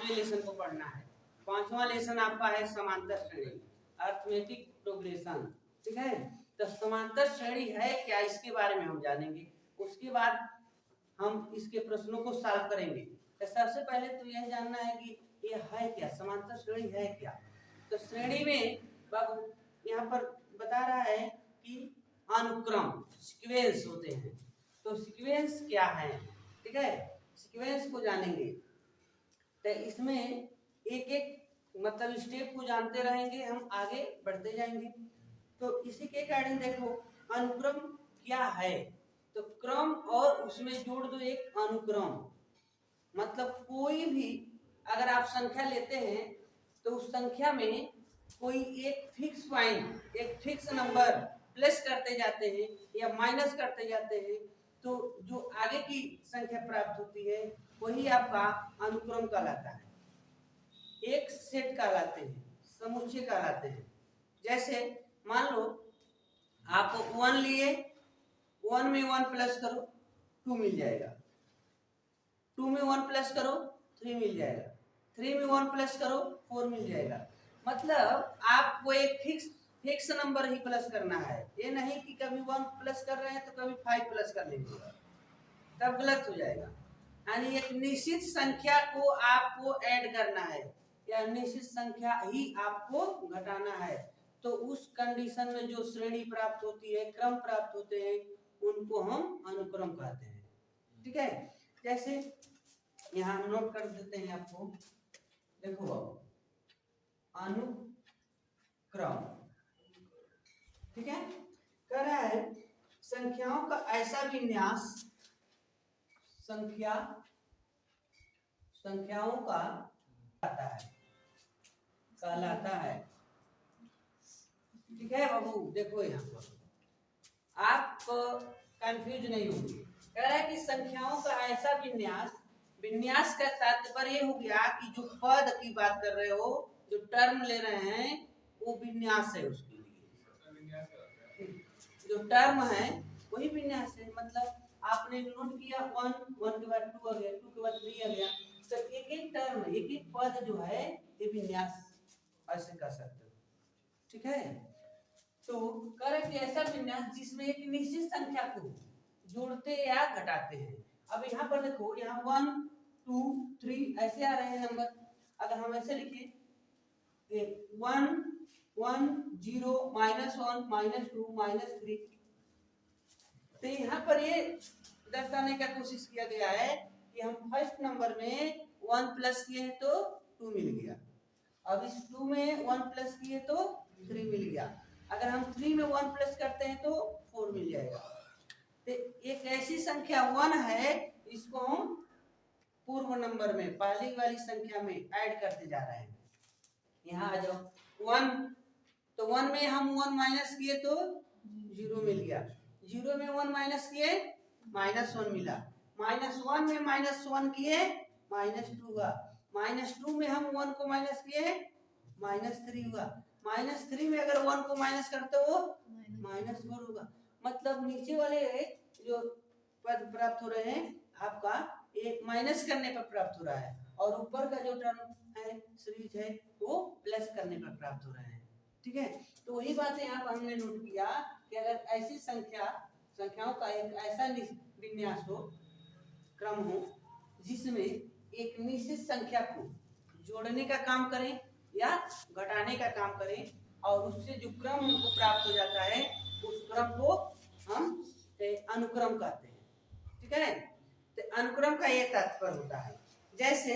पांचवें लेसन को पढ़ना है। पांचवा लेसन आपका है समांतर श्रेणी, अरिथमेटिक प्रोग्रेशन। ठीक है, तो समांतर श्रेणी है क्या, इसके बारे में हम जानेंगे। उसके बाद हम इसके प्रश्नों को सॉल्व करेंगे। तो सबसे पहले तो यह जानना है कि ये है क्या, समांतर श्रेणी है क्या। तो श्रेणी में बाबू यहाँ पर बता रहा है कि अनुक्रम, सीक्वेंस होते हैं। तो सीक्वेंस क्या है, ठीक है, सीक्वेंस को जानेंगे। तो इसमें एक एक मतलब स्टेप को जानते रहेंगे, हम आगे बढ़ते जाएंगे। तो इसी के कारण देखो अनुक्रम क्या है, तो क्रम और उसमें जोड़ दो एक अनुक्रम। मतलब कोई भी अगर आप संख्या लेते हैं तो उस संख्या में कोई एक फिक्स पॉइंट, एक फिक्स नंबर प्लस करते जाते हैं या माइनस करते जाते हैं, तो जो आगे की संख्या प्राप्त होती है वही आपका अनुक्रम कहलाता है। एक सेट कहलाते हैं, समुच्चय कहलाते हैं। जैसे मान लो आप 1 लिए, 1 में 1 प्लस करो 2 मिल जाएगा, 2 में 1 प्लस करो 3 मिल जाएगा, 3 में 1 प्लस करो 4 मिल जाएगा। मतलब आपको एक फिक्स नंबर ही प्लस करना है, ये नहीं कि कभी 1 प्लस कर रहे हैं तो कभी 5 प्लस कर लेंगे, तब गलत हो जाएगा। यानी एक निश्चित संख्या को आपको ऐड करना है या निश्चित संख्या ही आपको घटाना है। तो उस कंडीशन में जो श्रेणी प्राप्त होती है, क्रम प्राप्त होते हैं, उनको हम अनुक्रम कहते हैं। ठीक है, जैसे यहाँ हम नोट कर देते हैं आपको, देखो अनुक्रम, ठीक है, कह रहा है संख्याओं का ऐसा विन्यास, संख्याओं का कहलाता है। ठीक है बाबू, देखो यहाँ पर आप कंफ्यूज नहीं होंगे। कह रहा है कि संख्याओं का ऐसा विन्यास, विन्यास का तात्पर्य हो गया कि जो पद की बात कर रहे हो, जो टर्म ले रहे हैं, वो विन्यास है। उसके लिए जो टर्म है वही विन्यास है। मतलब आपने नोट किया 1 के बाद 2 आ गया, 2 के बाद 3 आ गया, तो एक एक टर्म, एक एक पद जो है ये विन्यास ऐसे कर सकते हो। ठीक है, तो करेक्ट ऐसा विन्यास जिसमें एक निश्चित संख्या को जोड़ते या घटाते हैं। अब यहाँ पर देखो, यहाँ 1 2 3 ऐसे आ रहे हैं नंबर। अगर हम ऐसे लिखें 1 1 0 -1 -2 -3, तो यहाँ पर ये दर्शाने का कोशिश किया गया है कि हम फर्स्ट नंबर में 1 प्लस किए हैं तो 2 मिल गया, अब इस 2 में 1 प्लस किए तो 3 मिल गया, अगर हम 3 में 1 प्लस करते हैं तो 4 मिल जाएगा। तो एक ऐसी संख्या 1 है, इसको हम पूर्व नंबर में पहली वाली संख्या में ऐड करते जा रहे हैं। यहाँ आ जाओ 1, तो 1 में हम 1 माइनस किए तो 0 मिल गया, 0 में 1 माइनस किए -1 मिला, -1 में -1 किए -2 हुआ, -2 में हम 1 को माइनस किए -3 हुआ, -3 में अगर 1 को माइनस करते हो -4 होगा। मतलब नीचे वाले जो पद प्राप्त हो रहे हैं आपका एक माइनस करने पर प्राप्त हो रहा है, और ऊपर का जो टर्म है सीरीज है वो प्लस करने पर प्राप्त हो रहे हैं। ठीक है, तो वही बात है यहाँ पर हमने नोट किया कि अगर ऐसी संख्याओं का एक ऐसा विन्यास हो, क्रम हो, जिसमें एक निश्चित संख्या को जोड़ने का काम करें या घटाने का काम करें, और उससे जो क्रम हमको प्राप्त हो जाता है उस क्रम को हम अनुक्रम कहते हैं। ठीक है, तो अनुक्रम का ये तात्पर्य होता है। जैसे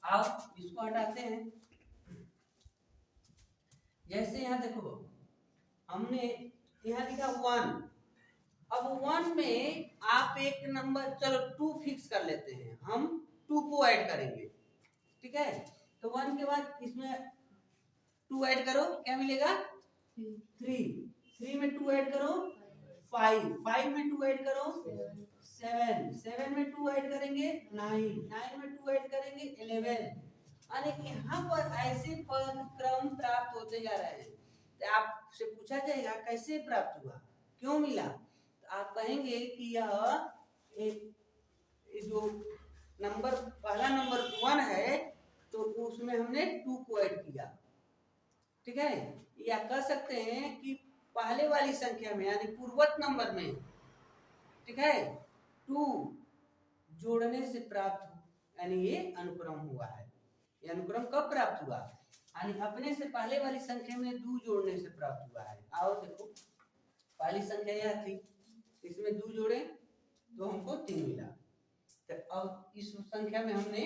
आप इसको हटाते हैं, जैसे यहाँ देखो हमने यहाँ लिखा 1, अब 1 में आप एक नंबर, चलो 2 फिक्स कर लेते हैं, हम 2 को ऐड करेंगे। ठीक है, तो 1 के बाद इसमें 2 ऐड करो, क्या मिलेगा 3, 3 में 2 ऐड करो 5, 5 में 2 ऐड करो 7, 7 में 2 ऐड करेंगे 9, 9 में 2 ऐड करेंगे 11। यानी यहाँ पर ऐसे पद क्रम प्राप्त होते जा रहे हैं। तो आपसे पूछा जाएगा कैसे प्राप्त हुआ, क्यों मिला, तो आप कहेंगे कि यह एक जो नंबर, पहला नंबर 1 है, हमने 2 को ऐड किया, ठीक है। या कह सकते हैं कि पहले वाली संख्या में यानी पूर्वत नंबर में, ठीक है, 2 जोड़ने से प्राप्त, यानी ये अनुक्रम हुआ है। ये अनुक्रम कब प्राप्त हुआ, यानी अपने से पहले वाली संख्या में 2 जोड़ने से प्राप्त हुआ है। आओ देखो, पहली संख्या यह थी, इसमें 2 जोड़े तो हमको 3 मिला। तो अब इस संख्या में हमने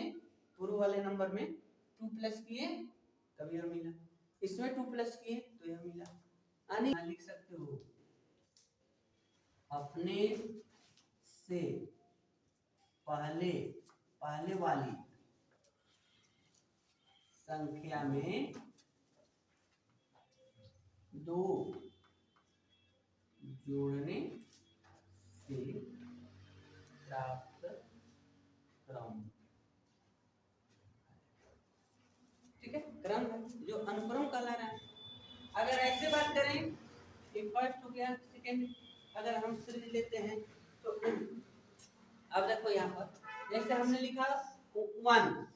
पूर्व वाले नंबर में 2 प्लस किए तब यह मिला, इसमें 2 प्लस किए तो यह मिला। यानी लिख सकते हो अपने से पहले वाली संख्या में 2 जोड़ने से प्राप्त क्रम, ठीक है, क्रम है जो अनुक्रम कहला रहा है। अगर ऐसे बात करें कि फर्स्ट हो गया, सेकंड, अगर हम सीरीज लेते हैं तो अब देखो यहाँ पर जैसे हमने लिखा 1,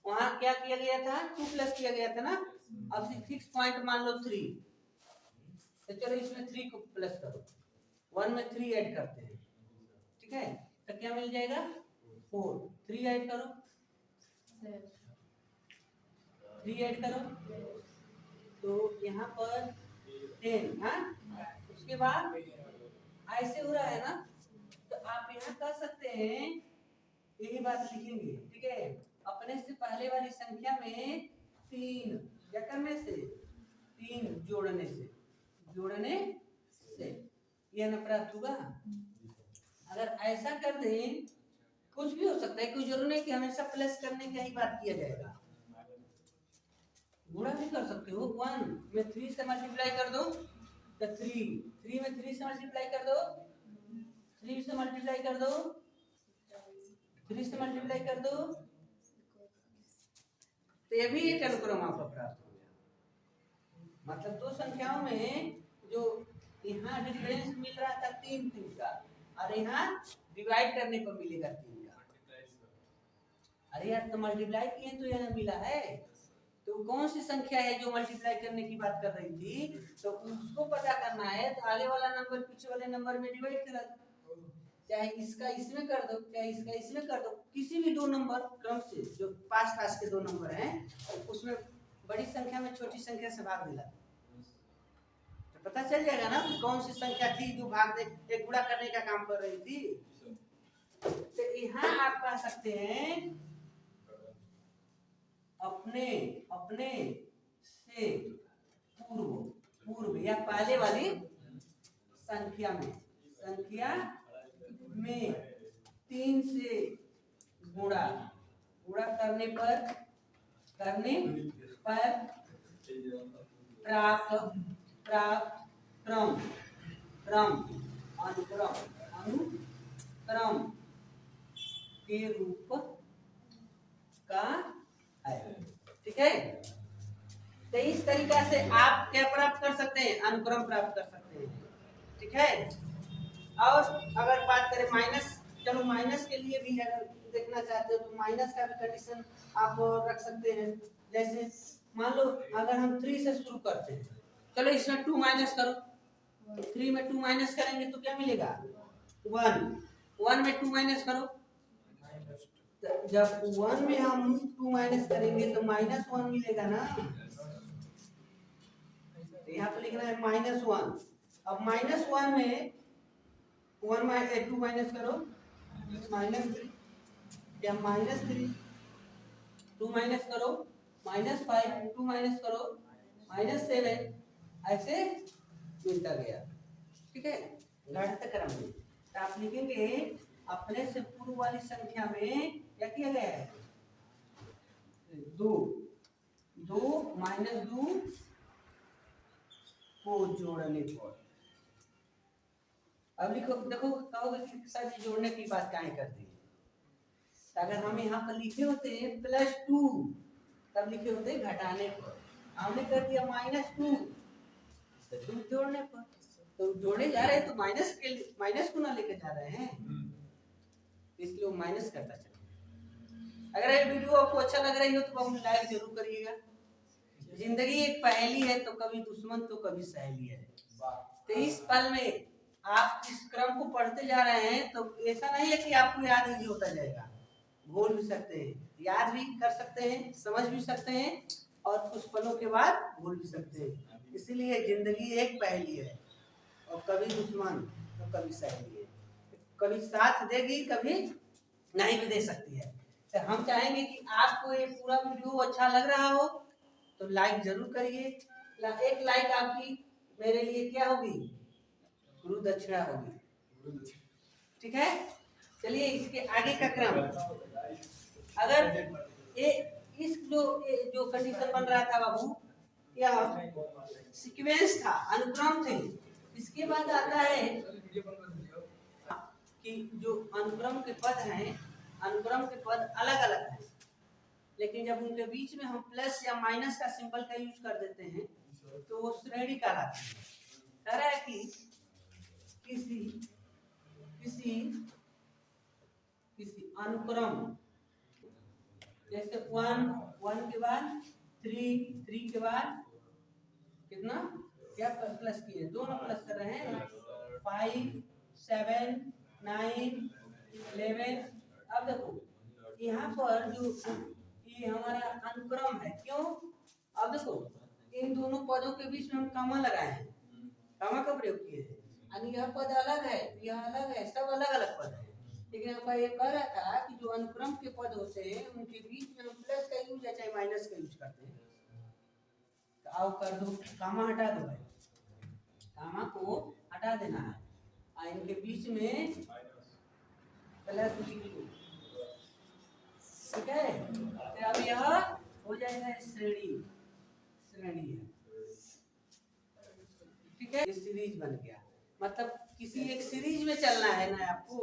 वहां क्या किया गया था, 2 प्लस किया गया था ना। अब फिक्स पॉइंट मान लो 3, तो चलो इसमें 3 को प्लस करो, 1 में 3 ऐड करते हैं, ठीक है, तो क्या मिल जाएगा 4, 3 ऐड करो, 3 ऐड करो तो यहाँ पर 10, हाँ। उसके बाद ऐसे हो रहा है ना, तो आप यहाँ कर सकते हैं, यही बात लिखेंगे, ठीक है। अपने से पहले वाली संख्या में 3 क्या करने से, 3 जोड़ने से यह न प्राप्त होगा। अगर ऐसा कर दें, कुछ भी हो सकता है, कोई जरूरी नहीं कि हमेशा प्लस करने का ही बात किया जाएगा, गुणा भी कर सकते हो। 1 में 3 से मल्टीप्लाई कर दो तो 3 में 3 से मल्टीप्लाई कर दो, 3 से मल्टीप्लाई कर दो, 3 से मल्टीप्लाई कर दो, तो ये भी एक अनुक्रम आपका प्राप्त हो गया। मतलब दो संख्याओं में जो यहाँ डिफरेंस मिल रहा था 3 का, और यहाँ डिवाइड करने पर मिलेगा 3 का। अरे यार, तो मल्टीप्लाई किए तो यह मिला है, तो कौन सी संख्या है जो मल्टीप्लाई करने की बात कर रही थी, तो उसको पता करना है। तो आगे वाला नंबर पीछे वाले नंबर में डिवाइड करा दो, चाहे इसका इसमें कर दो, चाहे इसका इसमें कर दो, किसी भी 2 नंबर क्रम से जो पास पास के 2 नंबर हैं, उसमें बड़ी संख्या में छोटी संख्या से भाग दिला, तो पता चल जाएगा ना कौन सी संख्या थी जो भाग दे एक गुणा करने का काम कर रही थी। तो यहाँ आप कह सकते हैं अपने से पूर्व या पहले वाली संख्या में 3 से गुणा करने पर प्राप्त अनुक्रम के रूप का है, ठीक है। तो इस तरीका से आप क्या प्राप्त कर सकते हैं, अनुक्रम प्राप्त कर सकते हैं, ठीक है। और अगर बात करें माइनस, चलो माइनस के लिए भी अगर देखना चाहते हो तो माइनस का भी कंडीशन आप रख सकते हैं। जैसे मान लो अगर हम 3 से शुरू करते हैं, चलो इसमें 2 माइनस करो, 3 में 2 माइनस करेंगे तो क्या मिलेगा 1 में 2 माइनस करो, जब 1 में हम 2 माइनस करेंगे तो -1 मिलेगा ना। तो यहाँ पे लिखना है -1। अब -1 में 2 माइनस करो, -3, या -3 2 माइनस करो, -5 2 माइनस करो, -7, ऐसे मिलता गया, ठीक है, घटते क्रम में। तो आप लिखेंगे अपने से पूर्व वाली संख्या में क्या किया गया है, 2 को जोड़ने पर। अब लिखो, देखो कहोगे कि सर जी जोड़ने की बात काहे करते हैं। अगर हम यहाँ पर लिखे होते +2 तब लिखे होते घटाने पर, हमने कर दिया -2 तो जोड़ने पर। तो जोड़े जा रहे हैं तो माइनस को ना लेके जा रहे हैं, इसलिए वो माइनस करता चला। अगर ये वीडियो आपको अच्छा लग रही हो तो बहुत लाइक जरूर करिएगा। जिंदगी एक पहेली है, तो कभी दुश्मन तो कभी सहेली है। तो इस पल में आप इस क्रम को पढ़ते जा रहे हैं, तो ऐसा नहीं है कि आपको याद ही होता जाएगा, भूल भी सकते हैं, याद भी कर सकते हैं, समझ भी सकते हैं, और कुछ पलों के बाद भूल भी सकते हैं। इसीलिए जिंदगी एक पहेली है, और कभी दुश्मन तो कभी सहेली है, कभी साथ देगी, कभी नहीं भी दे सकती है। तो हम चाहेंगे कि आपको ये पूरा वीडियो अच्छा लग रहा हो तो लाइक जरूर करिए। एक लाइक आपकी मेरे लिए क्या होगी, गुरु दक्षिणा होगी। ठीक है, चलिए इसके आगे का क्रम। अगर ये इस जो कंडीशन बन रहा था बाबू, क्या सीक्वेंस था, अनुक्रम थे। इसके बाद आता है कि जो अनुक्रम के पद हैं, अनुक्रम के पद अलग अलग हैं, लेकिन जब उनके बीच में हम प्लस या माइनस का सिंबल का यूज कर देते हैं तो वो श्रेणी कहलाती है। कह रहा है कि किसी किसी किसी अनुक्रम, जैसे 1 के बाद 3 के बाद कितना, क्या प्लस किए, दोनों प्लस कर रहे हैं, 5 7 9 11। अब देखो यहाँ पर जो ये हमारा अनुक्रम है, क्यों, अब देखो इन दोनों पदों के बीच में हम कॉमा लगाए हैं, कॉमा का प्रयोग किए हैं, यानी यह पद अलग है, यह अलग है, सब अलग अलग पद है। लेकिन यहाँ पर ये कह रहा था कि जो अनुक्रम के पद होते हैं उनके बीच में हम प्लस का यूज या चाहे माइनस का यूज करते हैं। तो आओ कर दो, कॉमा हटा दो भाई, कॉमा को हटा देना है, और इनके बीच में प्लस लिख दो। ठीक है, तो अब यह हो जाएगा श्रेणी, श्रेणी है। ठीक है, ये सीरीज बन गया, मतलब किसी एक सीरीज में चलना है ना आपको।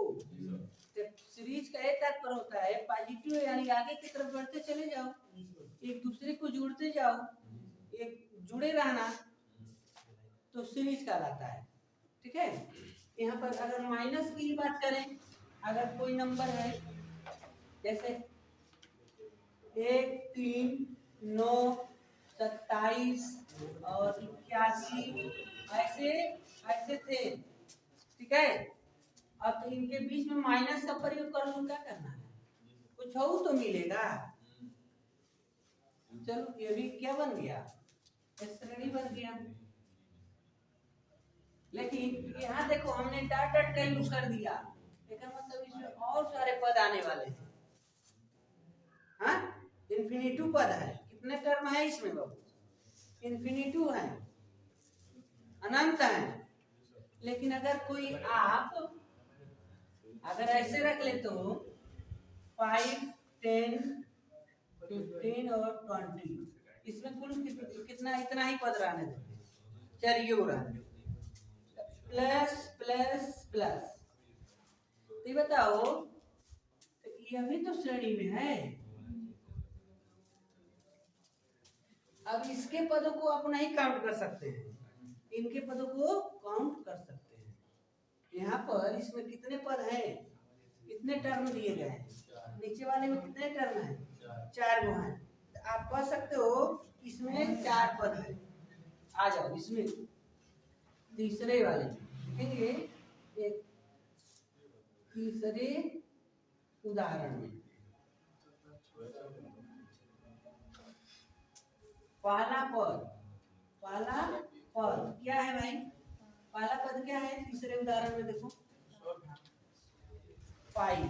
तो सीरीज का एक तात्पर्य होता है पॉजिटिव, यानी आगे की तरफ बढ़ते चले जाओ, एक दूसरे को जोड़ते जाओ, एक जुड़े रहना, तो सीरीज कहलाता है। ठीक है, यहाँ पर अगर माइनस की बात करें, अगर कोई नंबर है जैसे 1 3 9 27 और 81, ऐसे ऐसे थे। ठीक है, अब तो इनके बीच में माइनस का प्रयोग कर लो, क्या करना है, कुछ हो तो मिलेगा। चलो ये भी क्या बन गया, श्रेणी बन गया। लेकिन यहाँ देखो हमने डॉट डॉट का यूज कर दिया, लेकिन मतलब इसमें और सारे पद आने वाले हैं। हाँ, इन्फिनिटिव पद है, कितने टर्म है इसमें बाबू, इन्फिनिटिव है, अनंत है। लेकिन अगर कोई आप अगर ऐसे रख ले तो 5 10 15 और 20, इसमें कुल कितना, इतना ही पद रहने देते, चलिए रहने प्लस प्लस प्लस। तो बताओ, तो ये भी तो श्रेणी में है। अब इसके पदों को आप नहीं काउंट कर सकते हैं, इनके पदों को काउंट कर सकते हैं। यहाँ पर इसमें कितने पद हैं, कितने टर्म दिए गए हैं, नीचे वाले में कितने टर्म हैं, 4 गो हैं। तो आप कह सकते हो इसमें 4 पद है। आ जाओ इसमें तीसरे वाले देखेंगे, एक तीसरे उदाहरण में पहला पद क्या है भाई, पहला पद क्या है तीसरे उदाहरण में, देखो 5।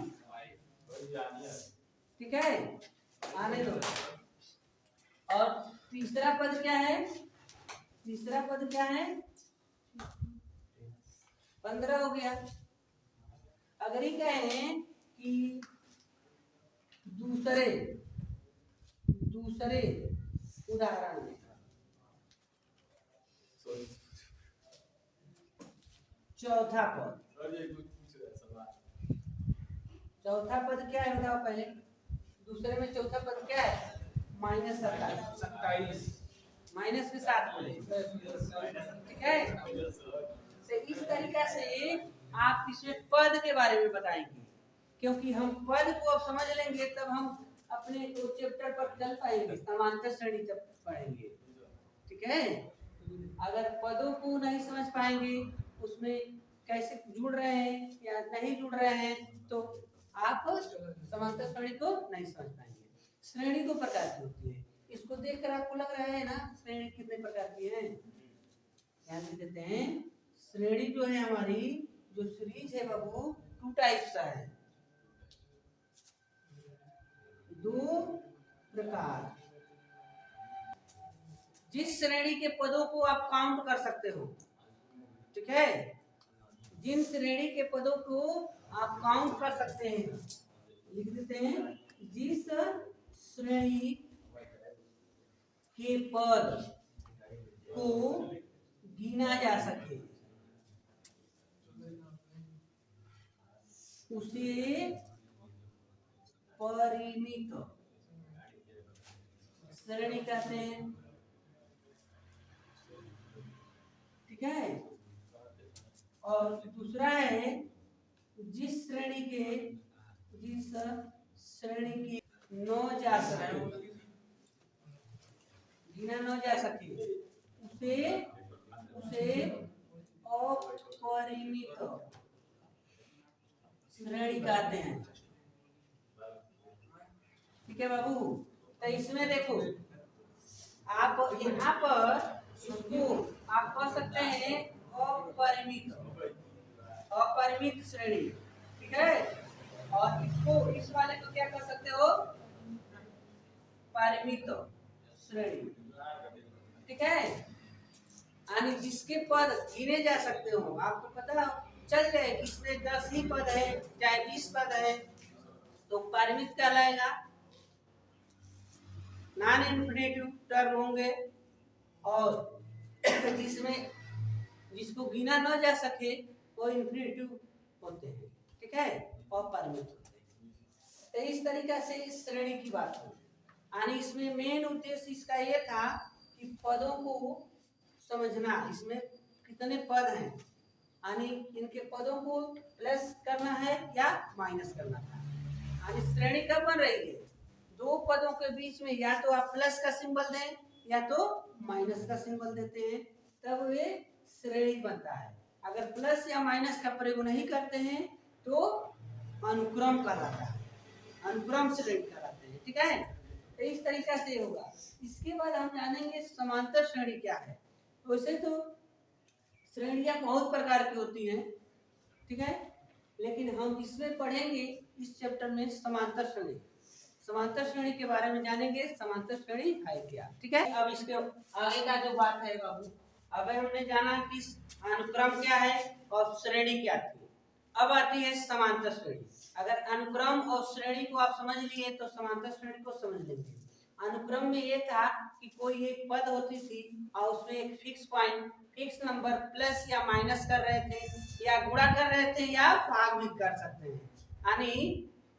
ठीक है, आने दो। और तीसरा पद क्या है, तीसरा पद क्या है, 15 हो गया। अगर ये कहें कि दूसरे उदाहरण में चौथा पद क्या है बताओ पहले, दूसरे में चौथा पद क्या है, -27 माइनस के साथ बोले। ठीक है, तो इस तरीका से आप इसमें पद के बारे में बताएंगे, क्योंकि हम पद को अब समझ लेंगे तब हम अपने वो चैप्टर पर चल पाएंगे, समांतर श्रेणी जब पढ़ेंगे, ठीक है। अगर पदों को नहीं समझ पाएंगे, उसमें कैसे जुड़ रहे हैं या नहीं जुड़ रहे हैं, तो आप समांतर श्रेणी को नहीं समझ पाएंगे। श्रेणी दो प्रकार की होती है, इसको देखकर आपको लग रहा है ना श्रेणी कितने प्रकार की है। ध्यान से देते हैं, श्रेणी जो है हमारी, जो सीरीज है बाबू, 2 टाइप्स का है, 2 प्रकार। जिस श्रेणी के पदों को आप काउंट कर सकते हो, ठीक है, जिन श्रेणी के पदों को आप काउंट कर सकते हैं, लिख देते हैं, जिस श्रेणी के पद को गिना जा सके उसे परिमित श्रेणी कहते हैं, ठीक है। और दूसरा है, जिस श्रेणी की नो जा सके, गिना न जा सके, उसे अपरिमित श्रेणी कहते हैं, ठीक है बाबू। तो इसमें देखो, आप यहाँ पर इसको आप कह सकते हैं अपरिमित श्रेणी, ठीक है। और इसको, इस वाले को क्या कर सकते हो, परिमित श्रेणी, ठीक है। यानी जिसके पद गिने जा सकते हो, आपको पता चल जाए कि इसमें 10 ही पद है चाहे 20 पद है, तो परिमित कहलाएगा। नॉन इन्फिनेटिव टर्म होंगे, और जिसको गिना न जा सके वो इन्फिनेटिव होते हैं, ठीक है, और परिमित होते हैं। तो इस तरीका से इस श्रेणी की बात हो, यानी इसमें मेन उद्देश्य इसका ये था कि पदों को समझना, इसमें कितने पद हैं, यानी इनके पदों को प्लस करना है या माइनस करना है। यानी श्रेणी कब बन रही है, 2 पदों के बीच में या तो आप प्लस का सिंबल दें या तो माइनस का सिंबल देते हैं, तब ये श्रेणी बनता है। अगर प्लस या माइनस का प्रयोग नहीं करते हैं तो अनुक्रम कहलाता है, अनुक्रम श्रेणी कहलाते हैं, ठीक है। तो इस तरीका से होगा। इसके बाद हम जानेंगे समांतर श्रेणी क्या है। वैसे तो श्रेणियां बहुत प्रकार की होती हैं, ठीक है, लेकिन हम इसमें पढ़ेंगे इस चैप्टर में समांतर श्रेणी, समांतर श्रेणी के बारे में जानेंगे, समांतर श्रेणी है क्या, ठीक है। अब इसके आगे का जो बात है बाबू, अब हमने जाना कि अनुक्रम क्या है और श्रेणी क्या थी, अब आती है समांतर श्रेणी। अगर अनुक्रम और श्रेणी को आप समझ लिए तो समांतर श्रेणी को समझ लेंगे। अनुक्रम में ये था कि कोई एक पद होती थी और उसमें एक fix point, fix number plus या माइनस कर रहे थे या गुणा कर रहे थे या भाग भी कर सकते हैं। यानी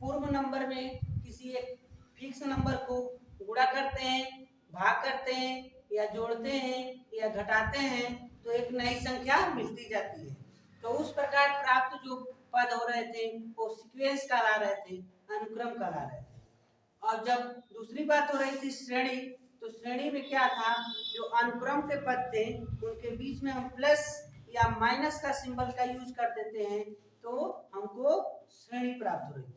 पूर्व नंबर में किसी एक फिक्स नंबर को गुणा करते हैं, भाग करते हैं या जोड़ते हैं या घटाते हैं तो एक नई संख्या मिलती जाती है। तो उस प्रकार प्राप्त जो पद हो रहे थे वो सीक्वेंस कहला रहे थे, अनुक्रम कहला रहे थे। और जब दूसरी बात हो रही थी श्रेणी, तो श्रेणी में क्या था, जो अनुक्रम के पद थे उनके बीच में हम प्लस या माइनस का सिंबल का यूज कर देते हैं तो हमको श्रेणी प्राप्त हो रही थी।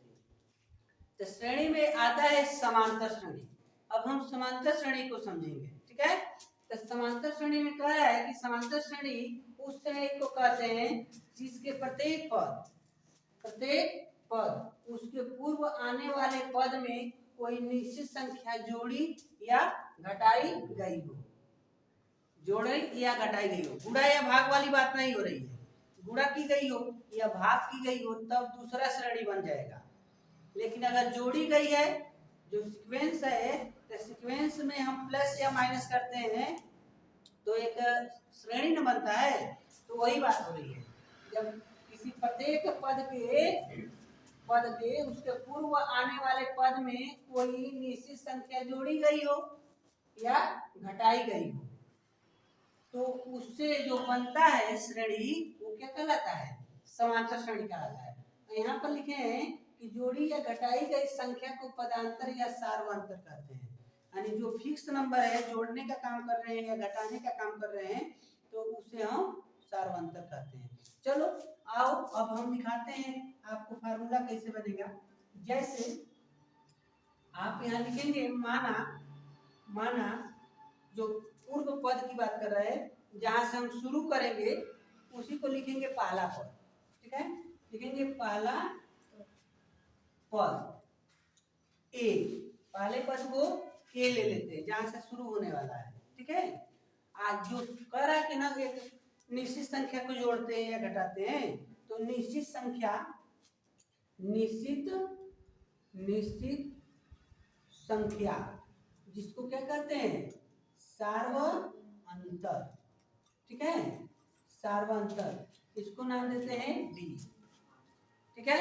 तो श्रेणी में आता है समांतर श्रेणी। अब हम समांतर श्रेणी को समझेंगे, ठीक है। तो समांतर श्रेणी में कह रहा है कि समांतर श्रेणी उस श्रेणी को कहते हैं जिसके प्रत्येक पद उसके पूर्व आने वाले पद में कोई निश्चित संख्या जोड़ी या घटाई गई हो, जोड़ी या घटाई गई हो। गुणा या भाग वाली बात नहीं हो रही है, गुणा की गई हो या भाग की गई हो तब दूसरा श्रेणी बन जाएगा। लेकिन अगर जोड़ी गई है, जो सीक्वेंस है, तो सीक्वेंस में हम प्लस या माइनस करते हैं तो एक श्रेणी न बनता है। तो वही बात हो रही है, जब किसी प्रत्येक पद के उसके पूर्व आने वाले पद में कोई निश्चित संख्या जोड़ी गई हो या घटाई गई हो तो उससे जो बनता है श्रेणी वो क्या कहलाता है, समांतर श्रेणी कहलाता है। यहाँ पर लिखे हैं कि जोड़ी या घटाई गई संख्या को पदांतर या सार्वंतर कहते हैं। यानी जो फिक्स नंबर है, जोड़ने का काम कर रहे हैं या घटाने का काम कर रहे हैं, तो उसे हम सार्वंतर कहते हैं। चलो आओ अब हम दिखाते हैं आपको फार्मूला कैसे बनेगा। जैसे आप यहाँ लिखेंगे माना जो पूर्व पद की बात कर रहे हैं, जहां से हम शुरू करेंगे उसी को लिखेंगे पहला पद। ठीक है, लिखेंगे पहला पद ए, पहले पद को ए ले लेते हैं जहां से शुरू होने वाला है। ठीक है, आज जो कह रहा है कि ना एक निश्चित संख्या को जोड़ते हैं या घटाते हैं, तो निश्चित संख्या जिसको क्या कहते हैं, सार्वंतर। ठीक है, सार्वंतर, इसको नाम देते हैं डी। ठीक है,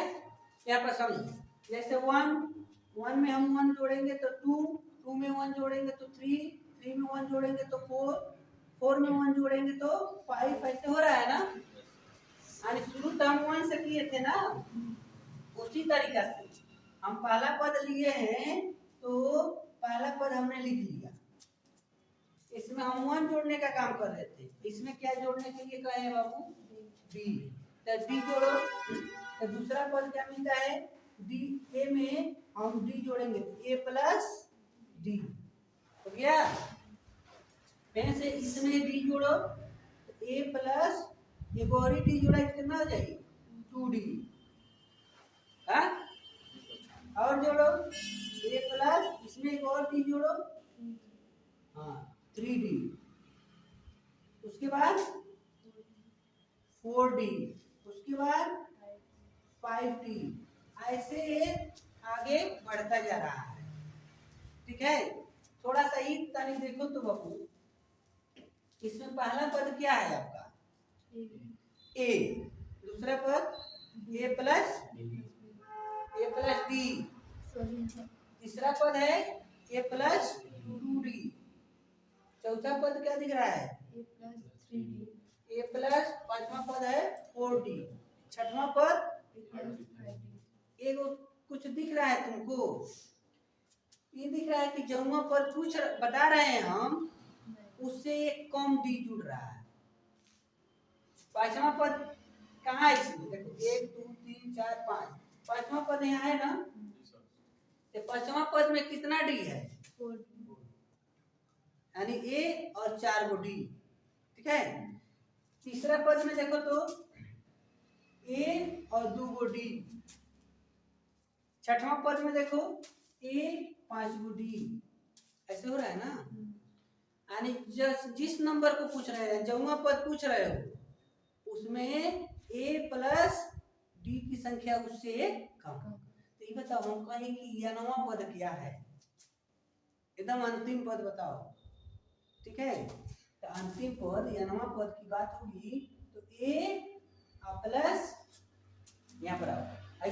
यहाँ पर समझिए, जैसे वन में हम 1 जोड़ेंगे तो 2 में 1 जोड़ेंगे तो 3 में 1 जोड़ेंगे तो 4 में 1 जोड़ेंगे तो 5, ऐसे हो रहा है ना। यानी शुरू तो हम 1 से किए थे ना, उसी तरीका से हम पहला पद लिए हैं, तो पहला पद हमने लिख लिया। इसमें हम 1 जोड़ने का काम कर रहे थे, इसमें क्या जोड़ने के लिए कहे हैं बाबू, डी। तो डी जोड़ो, तो दूसरा पद क्या मिलता है, डी। ए में हम डी जोड़ेंगे तो ए प्लस डी हो गया। फिर से इसमें डी जोड़ो तो ए प्लस एक और डी जोड़ा, कितना हो जाएगी, 2d। हाँ, और जोड़ो ए प्लस इसमें एक और डी जोड़ो, हाँ 3d। उसके बाद 4d, उसके बाद 5d, ऐसे आगे बढ़ता जा रहा है। ठीक है, थोड़ा सा ही तारीख देखो तो बाबू, इसमें पहला पद क्या है आपका, ए। दूसरा पद ए प्लस डी। तीसरा पद है ए प्लस 2d। चौथा पद क्या दिख रहा है, ए प्लस, पांचवा पद है 4d। छठवां पद एक कुछ दिख रहा है तुमको, ये दिख रहा है कि जमुआ पद कुछ बता रहे हैं हम, उससे एक कम डी जुड़ रहा है। पांचवा पद कहाँ है इसमें, देखो 1 2 3 4 5, पांचवा पद यहाँ है ना, तो पांचवा पद में कितना डी है, यानी ए और 4 गो डी। ठीक है, तीसरा पद में देखो तो ए और 2 गो डी। छठवां पद में देखो ए 5 गो डी, ऐसे हो रहा है ना। यानी जिस नंबर को पूछ रहे हैं, जमुआ पद पूछ रहे हो, उसमें ए प्लस डी की संख्या उससे कम। तो ये बताओ, हम कहें कि यनवा पद क्या है, एकदम अंतिम पद बताओ। ठीक है, तो अंतिम पद यनवा पद की बात होगी तो ए प्लस, यहाँ पर आओ,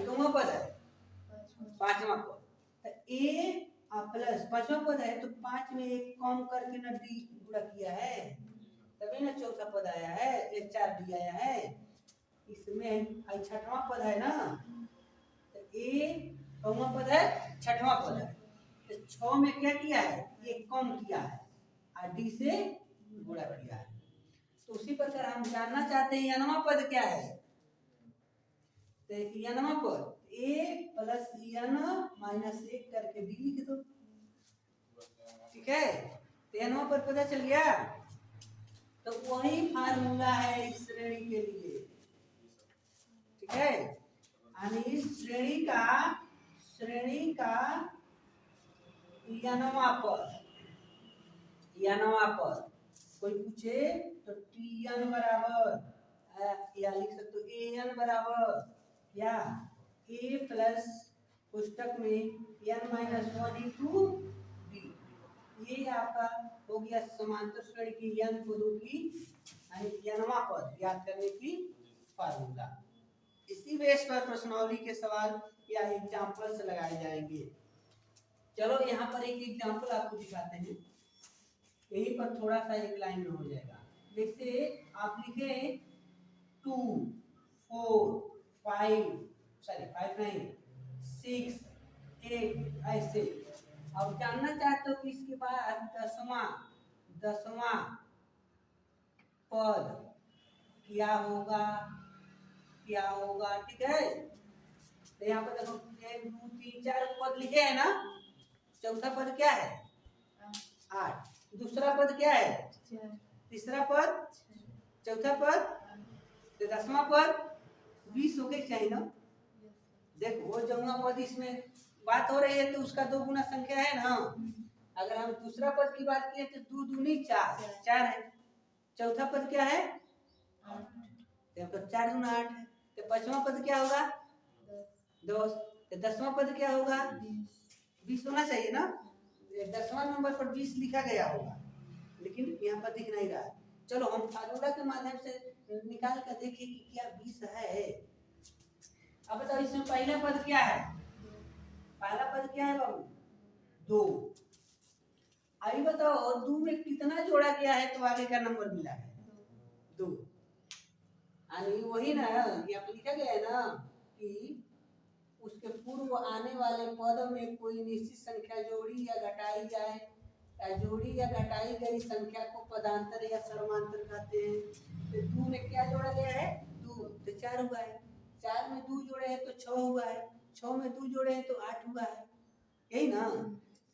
कौन पद है, पांचवा पद। तो ए प्लस पांचवा पद है, तो 5 में एक कम करके ना डी गुणा किया है, तभी ना चौथा पद आया है, एक 4 डी आया है। इसमें छठवां पद है ना, तो ए कौन पद है, छठवां पद है, तो 6 में क्या किया है, एक कम किया है और डी से गुणा किया है। तो उसी प्रकार हम जानना चाहते हैं यनवा पद क्या है, तो यनवा पद ए प्लस यन माइनस 1 करके डी लिख दो। ठीक है, तो यनवा पद पता चल गया। तो वही फार्मूला है इस श्रेणी के लिए। ठीक है, यानी इस श्रेणी का यनवा पद कोई पूछे तो टी एन बराबर, या लिख सकते हो ए एन बराबर, या ए प्लस पुस्तक में एन माइनस 1 इंटू डी। ये आपका हो गया समांतर श्रेणी की एन पदों की यनवा पद याद करने की फार्मूला। इसी बेस पर प्रश्नावली के सवाल या एग्जाम्पल लगाए जाएंगे। चलो यहाँ पर एक एग्जाम्पल आपको दिखाते हैं, यहीं पर थोड़ा सा एक लाइन में हो जाएगा। जैसे आप लिखे 2 4 5 नहीं 6, 8 ऐसे। अब जानना चाहते हो कि इसके बाद दसवां पद क्या होगा, ठीक है। तो यहाँ पर देखो 1 2 3 4 पद लिखे हैं ना। चौथा पद क्या है? 8। दूसरा पद क्या है? तीसरा पद, चौथा पद, तो 10वां पद 20 हो गए चाहिए ना। देखो वो जमुना पद इसमें बात हो रही है तो उसका 2 गुना संख्या है ना। अगर हम दूसरा पद की बात किए तो 2 दूनी 4 है। चौथा पद क्या है? 8। तो 4 गुना 8 है। तो 5वां पद क्या होगा? 10। तो 10वां पद क्या होगा? 20 होना चाहिए ना। 10वां नंबर पर 20 लिखा गया होगा, लेकिन यहाँ पर दिख नहीं रहा है। चलो हम फार्मूला के माध्यम से निकाल कर देखिए कि क्या 20 है। अब बताओ इसमें पहला पद क्या है? पहला पद क्या है बाबू? 2। अभी बताओ 2 में कितना जोड़ा गया है तो आगे का नंबर मिला है? 2। वही ना, यहाँ पे लिखा गया है ना कि उसके पूर्व आने वाले पदों में कोई निश्चित संख्या जोड़ी या घटाई जाए, या जोड़ी या घटाई गई संख्या को पदांतर या सर्वांतर कहते हैं। तो 2 में क्या जोड़ा गया है? 2। तो 4 हुआ है। 4 में 2 जोड़े हैं तो 6 हुआ है। 6 में 2 जोड़े हैं तो 8 हुआ है। यही ना।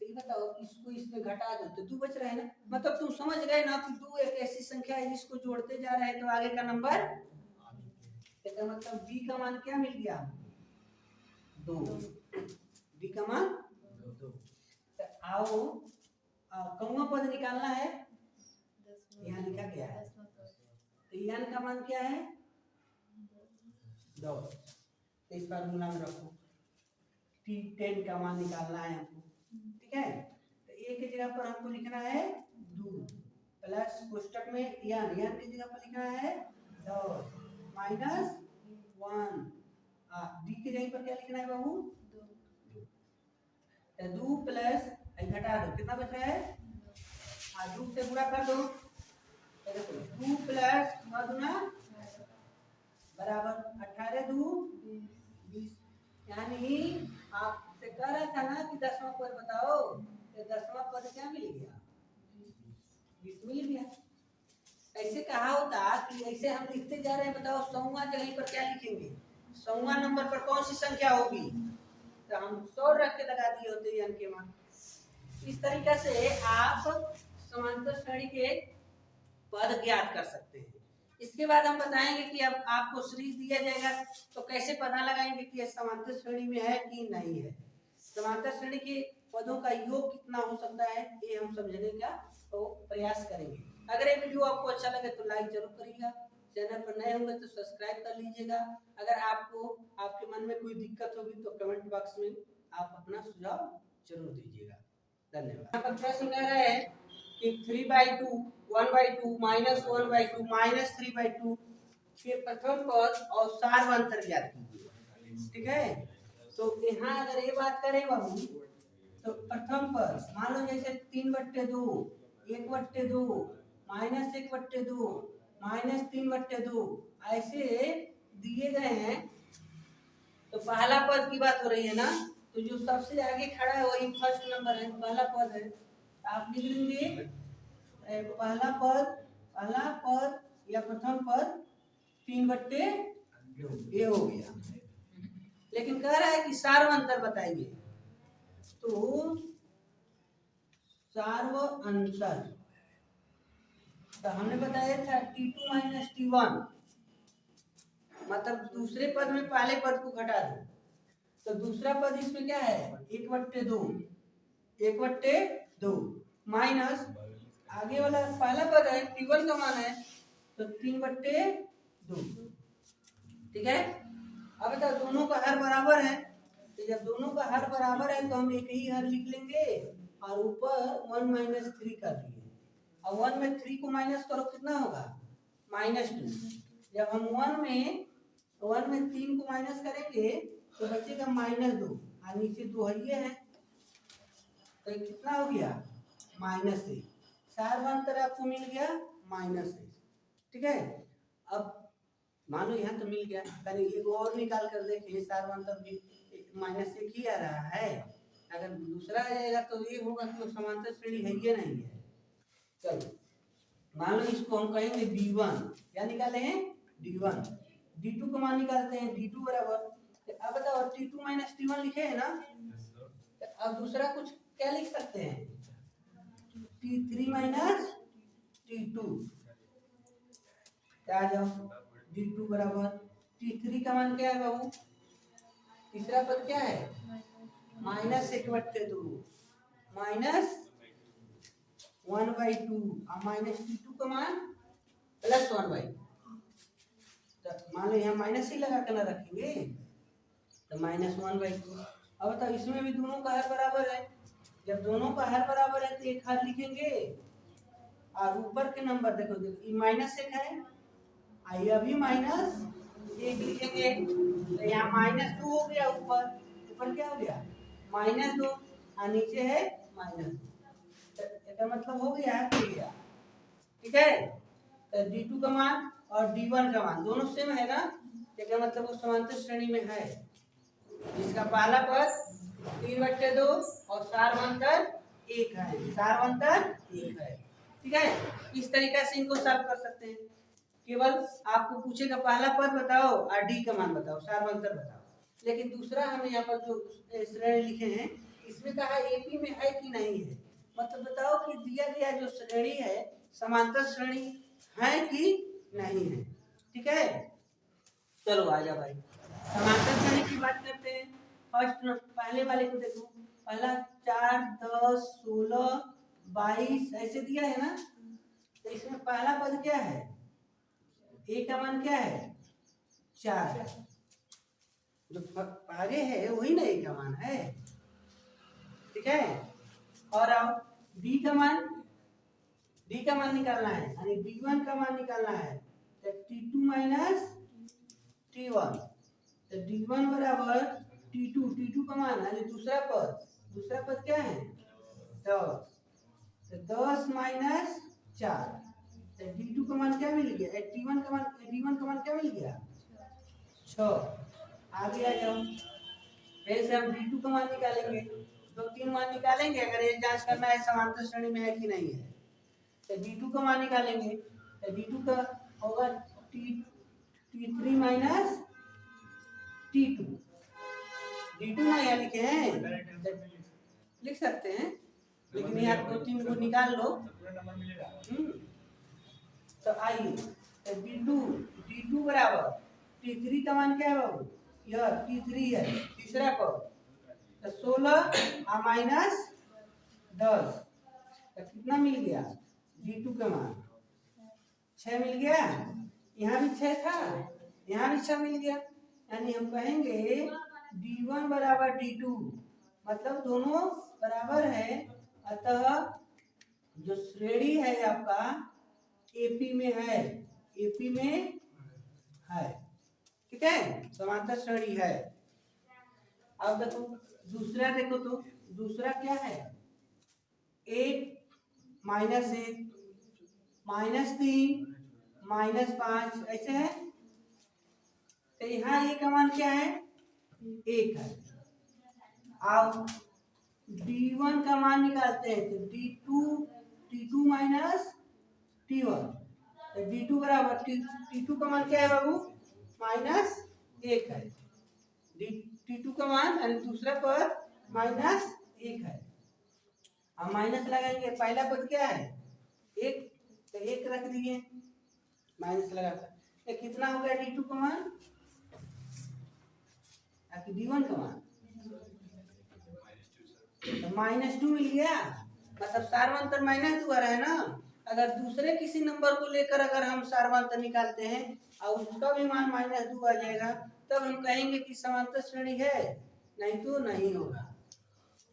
तो ये बताओ इसको इसमें घटा दो तो 2 बच रहा है ना। मतलब तुम समझ गए ना कि 2 एक ऐसी संख्या है जिसको जोड़ते जा रहे हैं तो आगे का नंबर, इसका मतलब बी का मान क्या मिल गया? 2। बी का मान 2। तो आओ कौवा पद निकालना है। यहाँ लिखा गया है तो n का मान क्या है? 10। तो इस फार्मूला में रखो। T10 का मान निकालना है हमको, ठीक है। तो a की जगह पर हमको लिखना है 2 प्लस कोष्टक में n की जगह पर लिखना है 10 माइनस 1। d की जगह पर क्या लिखना है बाबू? 2। 2 प्लस घटा दो कितना बच रहा है? 2 से गुणा कर दो। 2 प्लस 9 दूना बराबर 18 2 20। यानी आपसे कह रहा था ना कि 10वां पद बताओ, तो 10वां पद क्या मिल गया? 20 मिल गया। ऐसे कहा होता कि ऐसे हम लिखते जा रहे हैं, बताओ 100वां जगह पर क्या लिखेंगे? 100वां नंबर पर कौन सी संख्या होगी? तो हम 100 रख के लगा दिए होते n के मान। इस तरीके से आप समांतर श्रेणी के पद ज्ञात कर सकते हैं। इसके बाद हम बताएंगे कि अब आपको सीरीज दिया जाएगा तो कैसे पता लगाएंगे कि ये समांतर श्रेणी में है कि नहीं है। समांतर श्रेणी के पदों का योग कितना हो सकता है ये हम समझने का तो प्रयास करेंगे। अगर ये वीडियो आपको अच्छा लगे तो लाइक जरूर करिएगा, चैनल पर नए होंगे तो सब्सक्राइब कर लीजिएगा। अगर आपको आपके मन में कोई दिक्कत होगी तो कमेंट बॉक्स में आप अपना सुझाव जरूर दीजिएगा। धन्यवाद। यहाँ पर प्रश्न कह रहा है कि 3/2 1/2 -1/2 -3/2 के प्रथम पद और सार्वंतर ज्ञात कीजिए, ठीक है। तो यहाँ अगर ये बात करें बाबू तो प्रथम पद मान लो जैसे 3/2 1/2 -1/2 -3/2 ऐसे दिए गए हैं। तो पहला पद की बात हो रही है ना, तो जो सबसे आगे खड़ा है वही फर्स्ट नंबर है, पहला पद है। आप लिख लेंगे पहला पद या प्रथम पद 3/2 ये हो गया। लेकिन कह रहा है कि सार्वंतर बताइए, तो सार्वंतर तो हमने बताया था T2 - T1 मतलब दूसरे पद में पहले पद को घटा दो। तो दूसरा पद इसमें क्या है? 1/2 1/2 माइनस आगे वाला पहला पद है T1 का मान है तो 3/2, ठीक है। अब बताओ दोनों का हर बराबर है, तो जब दोनों का हर बराबर है तो हम एक ही हर लिख लेंगे और ऊपर 1 - 3 कर दिए। और 1 में 3 को माइनस करो कितना होगा? -2। जब हम 1 में 3 को माइनस करेंगे तो बचेगा -2 और नीचे 2 है तो कितना हो गया? -1। सार्वंतर आपको मिल गया -1, ठीक है। अब मान लो यहाँ तो मिल गया, एक और निकाल कर देखिए सार्वंतर भी माइनस एक ही आ रहा है। अगर दूसरा आ जाएगा तो ये होगा कि वो समांतर श्रेणी है या नहीं है। चलो मान लो इसको हम कहेंगे D1, क्या निकाले हैं D1। D2 को मान निकालते हैं, D2 बराबर, अब बताओ T2 माइनस T1 लिखे है ना, तो अब दूसरा कुछ क्या लिख सकते हैं, T3 माइनस T2। आ जाओ D2 बराबर T3 का मान क्या है बाबू, तीसरा पद क्या है -1/2 माइनस 1/2 और माइनस T2 का मान +1/2। तो मान लो यहाँ माइनस ही लगा कर ना रखेंगे तो -1/2। अब बताओ इसमें भी दोनों का हर बराबर है, जब दोनों का हर बराबर है तो एक हर लिखेंगे और ऊपर के नंबर देखो देखो -1 है, आई अभी -1 लिखेंगे तो यहाँ -2 हो गया, ऊपर ऊपर क्या हो गया -2 और नीचे है -2, इसका मतलब हो गया है। ठीक है, तो D2 का मान और D1 का मान दोनों सेम है ना, इसका मतलब वो समांतर श्रेणी में है, जिसका पहला पद 3/2 और सारवंतर 1 है, सारवंतर 1 है। ठीक है, इस तरीके से इनको सॉल्व कर सकते हैं। केवल आपको पूछेगा पहला पद बताओ और डी का मान बताओ, सारवंतर बताओ। लेकिन दूसरा हम यहाँ पर जो श्रेणी लिखे हैं इसमें कहा एपी में है कि नहीं है, मतलब बताओ कि दिया गया जो श्रेणी है समांतर श्रेणी है कि नहीं है। ठीक है, चलो आ जा भाई समांतर श्रेणी की बात करते हैं। फर्स्ट पहले वाले को देखो, पहला 4 10 16 22 ऐसे दिया है ना, तो इसमें पहला पद क्या है, ए का मान क्या है 4 है, जो आगे है वही ना ए का मान है। ठीक है, और अब डी का मान निकालना है, यानी D1 का मान निकालना है, तो T2 माइनस T1, तो D1 बराबर T2 का मान यानी दूसरा पद क्या है 10, तो 10 माइनस 4, तो D2 का मान क्या मिल गया, D1 का मान क्या मिल गया 6। आगे आ जाओ, फिर से हम D2 का मान निकालेंगे, 2-3 मान निकालेंगे, अगर ये जांच करना है समांतर श्रेणी में है कि नहीं है, तो D2 का मान निकालेंगे, तो D2 का होगा T3 माइनस T2। D2 ना यहाँ लिखे हैं, लिख सकते हैं, लेकिन यहाँ 2-3 को निकाल लो। तो आइए, तो D2 बराबर T3 का मान क्या है बाबू, यह T3 है, तीसरा पद, तो 16 और माइनस 10, तो कितना मिल गया D2 का मान 6 मिल गया, यहाँ भी 6 था, यहाँ भी 6 मिल गया, यानी हम कहेंगे D1 बराबर D2, मतलब दोनों बराबर है, अतः जो श्रेणी है आपका एपी में है, एपी में है। ठीक है, समांतर श्रेणी है। अब देखो दूसरा, देखो तो दूसरा क्या है, 1 -1 -3 -5 ऐसे है, तो यहाँ ए का मान क्या है 1 है। अब D1 का मान निकालते हैं, तो T2 माइनस T1, तो D2 बराबर T2 का मान क्या है बाबू -1 है, T2 का मान यानी दूसरा पद -1 है। हम माइनस लगाएंगे, पहला पद क्या है 1, तो 1 रख दिए माइनस लगाकर, तो कितना हो गया D2 का मान, D1 का मान तो -2 मिल गया, मतलब सारवंतर -2 आ रहा है ना। अगर दूसरे किसी नंबर को लेकर अगर हम सारवंतर निकालते हैं और उसका भी मान -2 आ जाएगा, तब हम कहेंगे कि समांतर श्रेणी है, नहीं तो नहीं होगा।